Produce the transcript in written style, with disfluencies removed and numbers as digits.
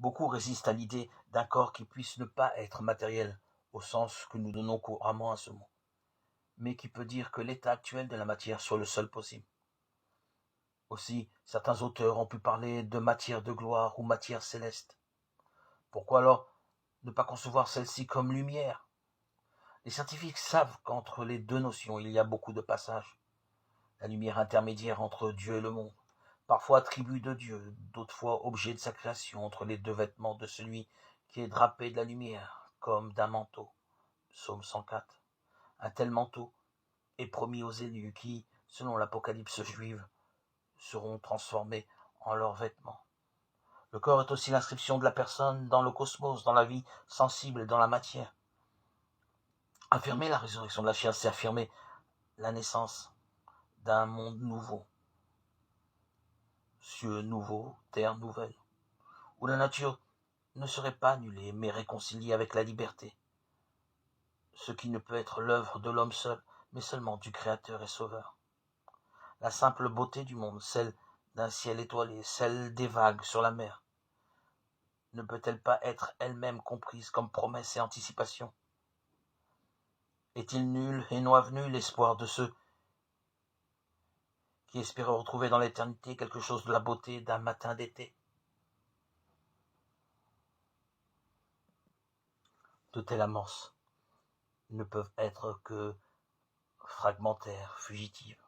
Beaucoup résistent à l'idée d'un corps qui puisse ne pas être matériel, au sens que nous donnons couramment à ce mot, mais qui peut dire que l'état actuel de la matière soit le seul possible. Aussi, certains auteurs ont pu parler de matière de gloire ou matière céleste. Pourquoi alors ne pas concevoir celle-ci comme lumière? Les scientifiques savent qu'entre les deux notions, il y a beaucoup de passages. La lumière intermédiaire entre Dieu et le monde, parfois attribut de Dieu, d'autres fois objet de sa création entre les deux vêtements de celui qui est drapé de la lumière, comme d'un manteau. Psaume 104. Un tel manteau est promis aux élus qui, selon l'Apocalypse juive, seront transformés en leurs vêtements. Le corps est aussi l'inscription de la personne dans le cosmos, dans la vie sensible et dans la matière. Affirmer la résurrection de la chair, c'est affirmer la naissance d'un monde nouveau, cieux nouveaux, terre nouvelle, où la nature ne serait pas annulée, mais réconciliée avec la liberté, ce qui ne peut être l'œuvre de l'homme seul, mais seulement du Créateur et Sauveur. La simple beauté du monde, celle d'un ciel étoilé, celle des vagues sur la mer, ne peut-elle pas être elle-même comprise comme promesse et anticipation? Est-il nul et non avenu l'espoir de ceux qui espéraient retrouver dans l'éternité quelque chose de la beauté d'un matin d'été? De telles amorces ne peuvent être que fragmentaires, fugitives.